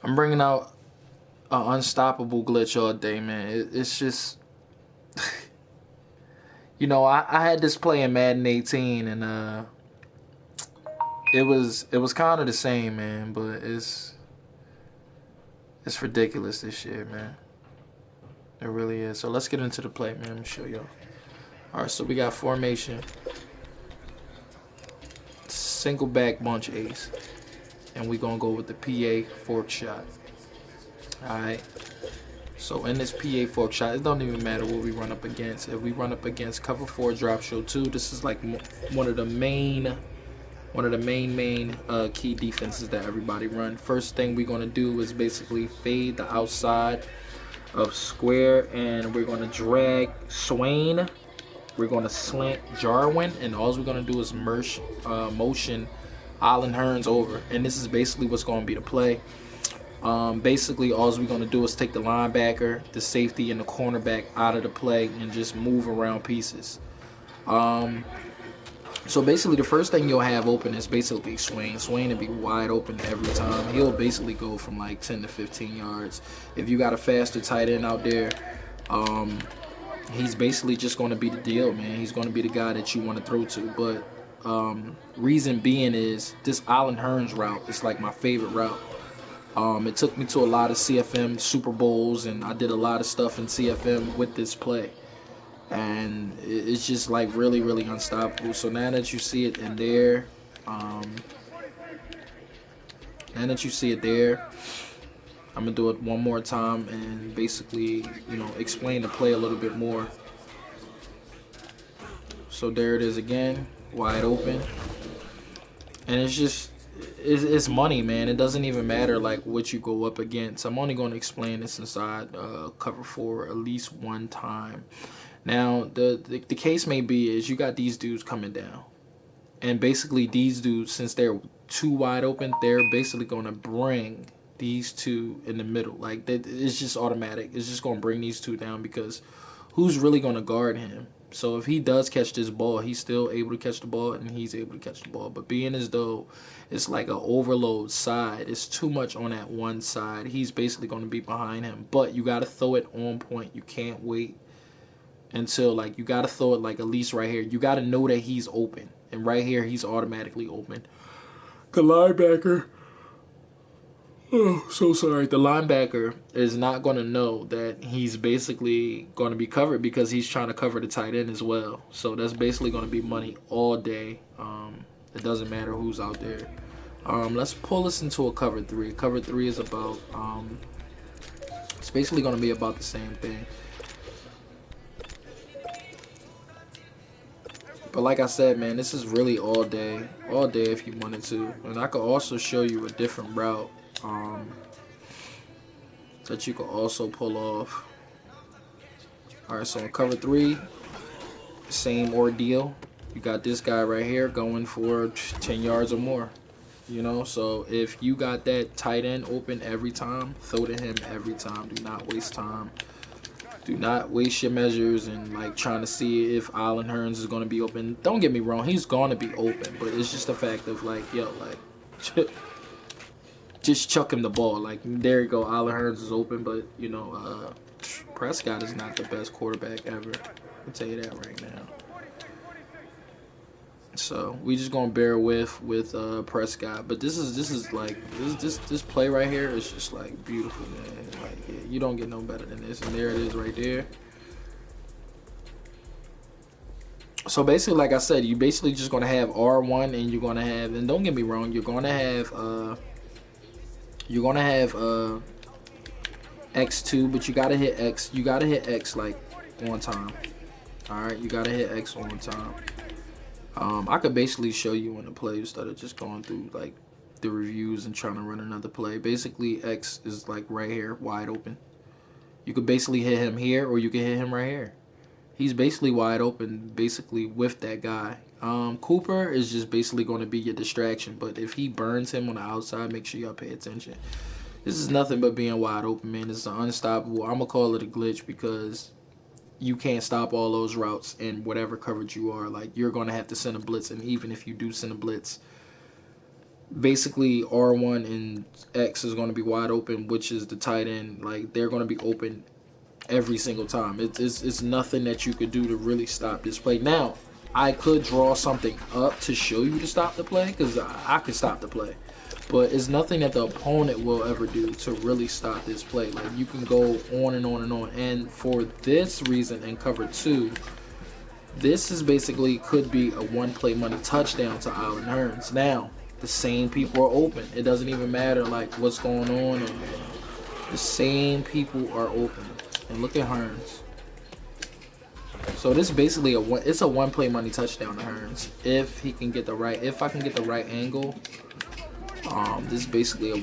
I'm bringing out an unstoppable glitch all day, man. It's just, I had this play in Madden 18, and it was kind of the same, man. But it's ridiculous this year, man. It really is. So let's get into the play, man. Let me show y'all. All right, so we got formation, single back bunch ace, and we gonna go with the PA fork shot. All right. So in this PA fork shot, it don't even matter what we run up against. If we run up against cover four, drop show two, this is like one of the main key defenses that everybody run. First thing we're gonna do is basically fade the outside of square, and we're gonna drag Swain. We're gonna slant Jarwin, and all we're gonna do is motion Allen Hearns over, and this is basically what's gonna be the play. Basically, all we're going to do is take the linebacker, the safety, and the cornerback out of the play and just move around pieces. So basically, the first thing you'll have open is basically Swain. Swain will be wide open every time. He'll basically go from like 10 to 15 yards. If you got a faster tight end out there, he's basically just going to be the deal, man. He's going to be the guy that you want to throw to. But reason being is this Allen Hearns route is like my favorite route. It took me to a lot of CFM Super Bowls, and I did a lot of stuff in CFM with this play. And it's just like really, really unstoppable. So now that you see it in there, I'm gonna do it one more time and basically, explain the play a little bit more. So there it is again, wide open, and it's money, man. It doesn't even matter like what you go up against. I'm only going to explain this inside cover four at least one time. Now the case may be is you got these dudes coming down, and basically these dudes, since they're too wide open, they're basically going to bring these two in the middle. Like it's just automatic. It's just going to bring these two down because who's really going to guard him? So if he does catch this ball, he's still able to catch the ball, and he's able to catch the ball. But being as though it's like an overload side, it's too much on that one side, he's basically going to be behind him. But you got to throw it on point. You can't wait until, like, you got to throw it like at least right here. You got to know that he's open. And right here, he's automatically open. The linebacker, oh, so sorry. The linebacker is not going to know that he's basically going to be covered because he's trying to cover the tight end as well. So that's basically going to be money all day. It doesn't matter who's out there. Let's pull this into a cover three. Cover three is about, it's basically going to be about the same thing. But like I said, man, this is really all day if you wanted to. And I could also show you a different route that you could also pull off. Alright, so in cover three, same ordeal. You got this guy right here going for 10 yards or more. So if you got that tight end open every time, throw to him every time. Do not waste time. Do not waste your measures and like trying to see if Allen Hearns is going to be open. Don't get me wrong, he's going to be open, but it's just the fact of like, just chuck him the ball. Like, there you go, Allen Hearns is open, but Prescott is not the best quarterback ever. I'll tell you that right now. So we just gonna bear with Prescott, but this play right here is just like beautiful, man. Like, yeah, you don't get no better than this, and there it is right there. So basically, like I said, you basically just gonna have R1, and you're gonna have, and don't get me wrong, you're gonna have X2, but you gotta hit X. You gotta hit X like one time. All right, you gotta hit X one time. I could basically show you in the play instead of just going through like the reviews and trying to run another play. Basically, X is like right here, wide open. You could basically hit him here, or you could hit him right here. He's basically wide open, basically with that guy. Cooper is just basically going to be your distraction, but if he burns him on the outside, make sure y'all pay attention. This is nothing but being wide open, man. This is unstoppable. I'm gonna call it a glitch because you can't stop all those routes in whatever coverage you are. Like, you're going to have to send a blitz, and even if you do send a blitz, basically R1 and X is going to be wide open, which is the tight end. Like, they're going to be open every single time. It's nothing that you could do to really stop this play. Now, I could draw something up to show you to stop the play, because I could stop the play. But it's nothing that the opponent will ever do to really stop this play. Like, you can go on and on and on. And for this reason, in cover 2, this is basically could be a one-play money touchdown to Allen Hurns. Now, the same people are open. It doesn't even matter like what's going on. The same people are open. And look at Hurns. So this is basically it's a one-play money touchdown to Hurns if he can get the right. If I can get the right angle, this is basically a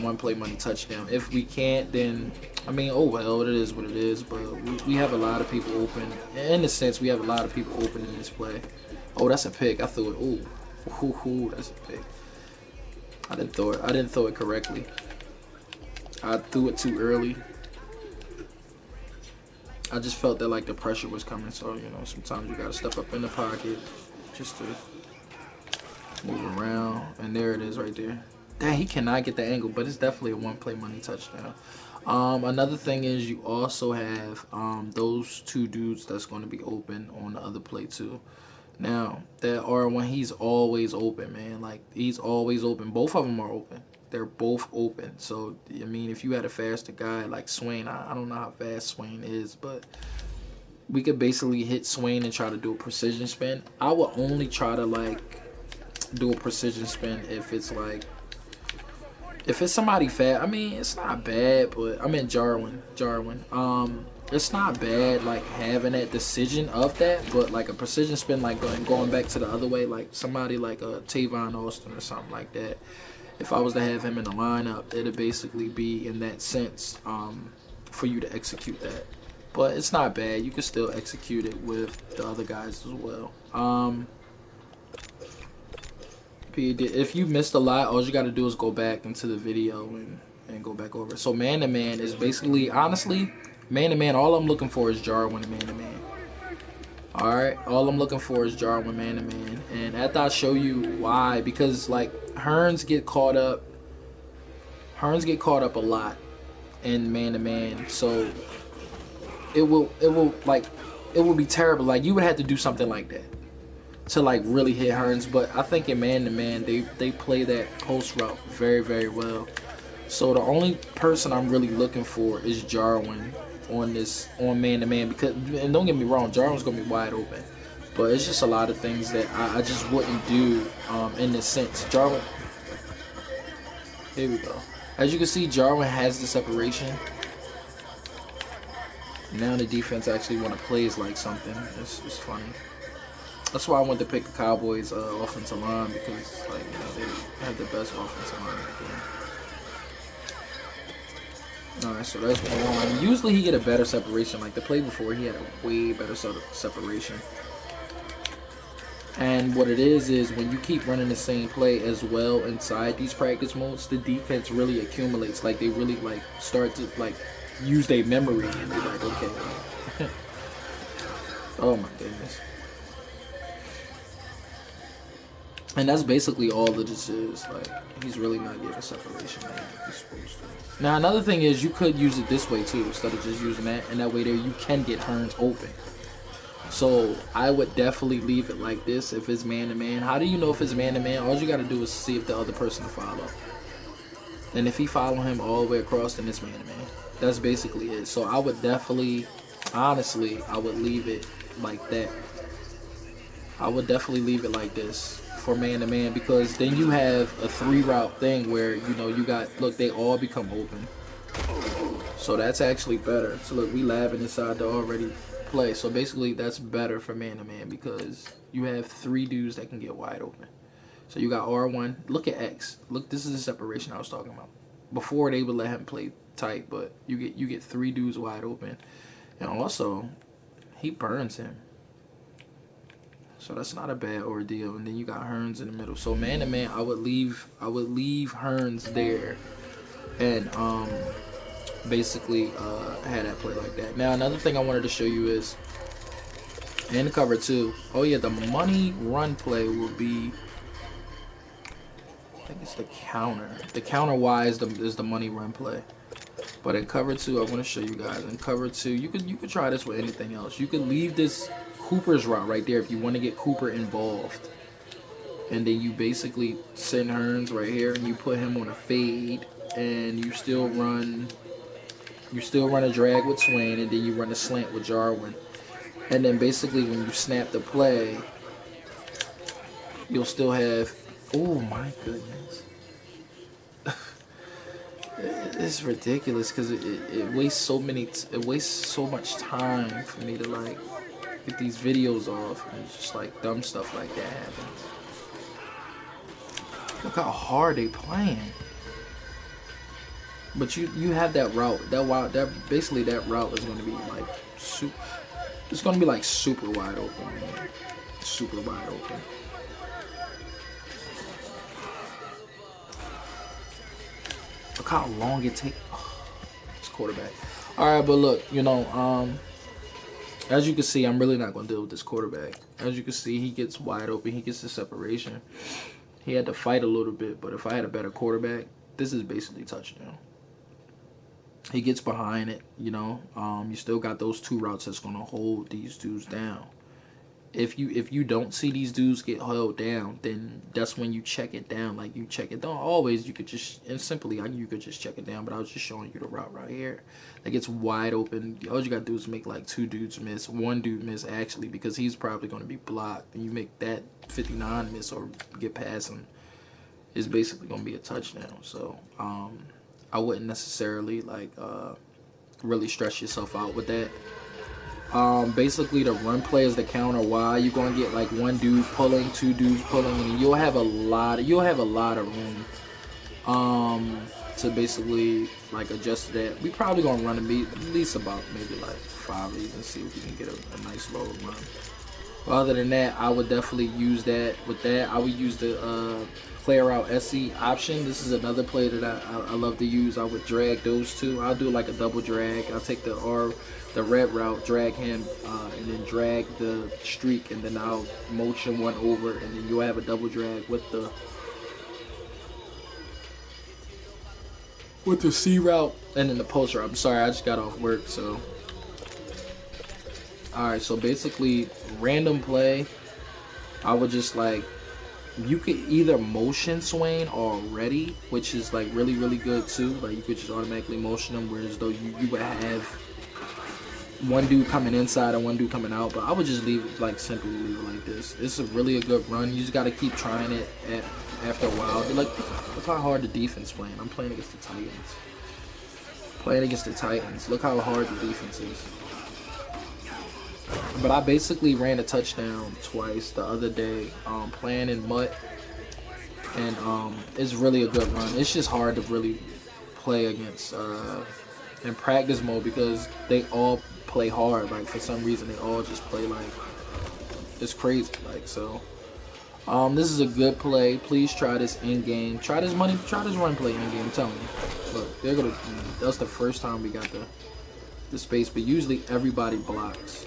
one-play money touchdown. If we can't, then I mean, oh well, it is what it is. But we have a lot of people open. In a sense, we have a lot of people open in this play. Oh, that's a pick. I threw it. Ooh, that's a pick. I didn't throw it. I didn't throw it correctly. I threw it too early. I just felt that like the pressure was coming, so you know sometimes you gotta step up in the pocket just to move around. And there it is right there. Dang, he cannot get the angle, but it's definitely a one-play money touchdown. Another thing is you also have those two dudes that's going to be open on the other play too. Now that R1, he's always open, man. Like he's always open. Both of them are open. They're both open. So I mean, if you had a faster guy like Swain, I don't know how fast Swain is, but we could basically hit Swain and try to do a precision spin. I would only try to like do a precision spin if it's like if it's somebody fast. I mean, it's not bad, but I mean Jarwin. It's not bad like having that decision of that, but like a precision spin, like going back to the other way, like somebody like a Tavon Austin or something like that. If I was to have him in the lineup, it'd basically be in that sense for you to execute that. But it's not bad. You can still execute it with the other guys as well. If you missed a lot, all you got to do is go back into the video and go back over it. So man-to-man is basically, honestly, man-to-man, all I'm looking for is Jarwin man-to-man. Alright, all I'm looking for is Jarwin man-to-man. And after I show you why, because like Hurns get caught up a lot in man-to-man. So it will be terrible. Like you would have to do something like that to like really hit Hurns, but I think in man-to-man they play that post route very, very well. So the only person I'm really looking for is Jarwin on man-to-man, because, and don't get me wrong, Jarwin's gonna be wide open, but it's just a lot of things that I just wouldn't do in this sense. Jarwin, here we go. As you can see, Jarwin has the separation. Now the defense actually want to play is like something. It's funny. That's why I wanted to pick the Cowboys offensive line, because like, you know, they have the best offensive line in the game. Alright, so that's one. Usually he get a better separation. Like the play before, he had a way better separation. And what it is when you keep running the same play as well inside these practice modes, the defense really accumulates. Like they really like start to like use their memory, and they're like, okay. Oh my goodness. And that's basically all that this is. Like, he's really not getting separation like he's supposed to. Now, another thing is you could use it this way too, instead of just using that. And that way there you can get Hurns open. So, I would definitely leave it like this if it's man-to-man. How do you know if it's man-to-man? All you got to do is see if the other person will follow. And if he follow him all the way across, then it's man-to-man. That's basically it. So, I would definitely, honestly, I would leave it like that. I would definitely leave it like this for man-to-man, because then you have a 3-route thing where, you know, you got, look, they all become open. So that's actually better. So look, we labbing inside the already play. So basically that's better for man-to-man, because you have 3 dudes that can get wide open. So you got R1. Look at X. Look, this is the separation I was talking about. Before they would let him play tight, but you get 3 dudes wide open. And also, he burns him. So that's not a bad ordeal. And then you got Hurns in the middle. So man-to-man, I would leave Hurns there, and basically had that play like that. Now another thing I wanted to show you is in cover 2. Oh yeah, the money run play will be I think it's the counter. The counter Y is the money run play. But in cover two, I want to show you guys. In cover two, you could try this with anything else. You could leave this Cooper's route right there if you want to get Cooper involved. And then you basically send Hearns right here and you put him on a fade, and you still run a drag with Swain, and then you run a slant with Jarwin. And then basically when you snap the play, you'll still have, oh my goodness. It's ridiculous because it wastes it wastes so much time for me to like get these videos off, and it's just like dumb stuff like that happens. Look how hard they playing. But you have that route. That basically that route is going to be like super. It's going to be like super wide open, man. Super wide open. Look how long it takes. Oh, this quarterback. All right, but look, you know, as you can see, I'm really not going to deal with this quarterback. As you can see, he gets wide open. He gets the separation. He had to fight a little bit, but if I had a better quarterback, this is basically touchdown. He gets behind it, you know. You still got those two routes that's going to hold these dudes down. If you don't see these dudes get held down, then that's when you check it down. Like you check it down. Always you could just, and simply you could just check it down. But I was just showing you the route right here. Like it's wide open. All you gotta do is make like two dudes miss, one dude miss actually, because he's probably gonna be blocked. And you make that 59 miss or get past him, is basically gonna be a touchdown. So I wouldn't necessarily like really stress yourself out with that. Basically the run play is the counter Y. You're gonna get like one dude pulling, two dudes pulling, and you'll have a lot of room to basically like adjust that. We probably gonna run at least about maybe like 5 of these and see if we can get a nice low run. But other than that, I would definitely use that. With that, I would use the player out SE option. This is another play that I love to use. I would drag those two. I'll do like a double drag. I'll take the red route, drag him, and then drag the streak, and then I'll motion one over, and then you'll have a double drag with the C route, and then the post route. I'm sorry, I just got off work, so. Alright, so basically, random play, I would just like, you could either motion Swain already, which is like really, really good too. Like you could just automatically motion him, whereas though you would have one dude coming inside and one dude coming out. But I would just leave it like simply leave it like this. It's a good run. You just gotta keep trying it after a while. Like look how hard the defense playing. I'm playing against the Titans. Look how hard the defense is. But I basically ran a touchdown twice the other day, playing in Mutt, and it's really a good run. It's just hard to really play against in practice mode because they all play hard. Like for some reason, they all just play like it's crazy. Like so, this is a good play. Please try this in game. Try this run play in game. I'm telling you. Look, that's the first time we got the space, but usually everybody blocks.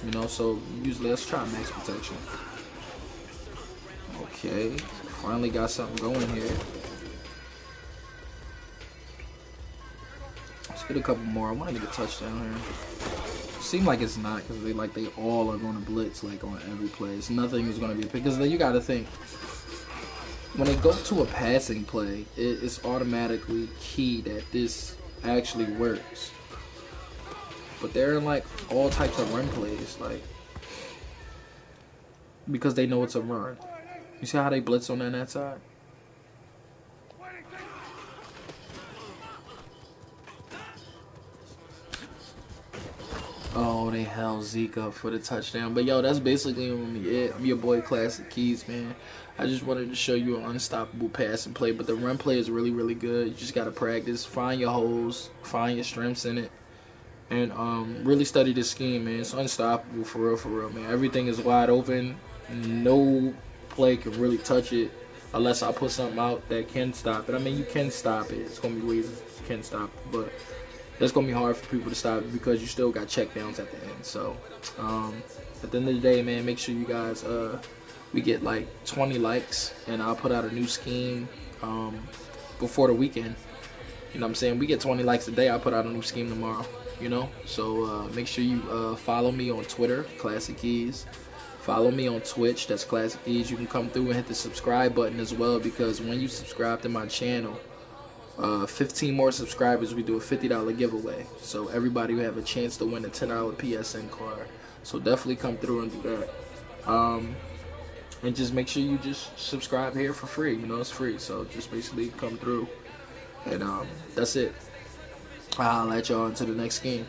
You know, so usually let's try max protection. Okay, finally got something going here. Let's get a couple more. I want to get a touchdown here. Seems like it's not because they all are going to blitz like on every play. It's nothing is going to be because then you got to think when they go to a passing play, it's automatically key that this actually works. But they're in like all types of run plays, like because they know it's a run. You see how they blitz on that side? Oh, they held Zeke up for the touchdown. But yo, that's basically it. I'm your boy Classic Keys, man. I just wanted to show you an unstoppable passing play, but the run play is really, really good. You just gotta practice, find your holes, find your strengths in it. And really study this scheme, man. It's unstoppable for real, man. Everything is wide open. No play can really touch it unless I put something out that can stop it. I mean, you can stop it. It's gonna be ways you can stop it, but it's gonna be hard for people to stop it because you still got checkdowns at the end. So at the end of the day, man, make sure you guys we get like 20 likes, and I'll put out a new scheme um, before the weekend. You know what I'm saying? We get 20 likes a day. I put out a new scheme tomorrow. You know, so make sure you follow me on Twitter, Classic Keys. Follow me on Twitch, that's Classic Keys. You can come through and hit the subscribe button as well, because when you subscribe to my channel, 15 more subscribers, we do a $50 giveaway. So everybody will have a chance to win a $10 PSN card. So definitely come through and do that. And just make sure you just subscribe here for free. You know, it's free. So just basically come through. And that's it. I'll let y'all into the next game.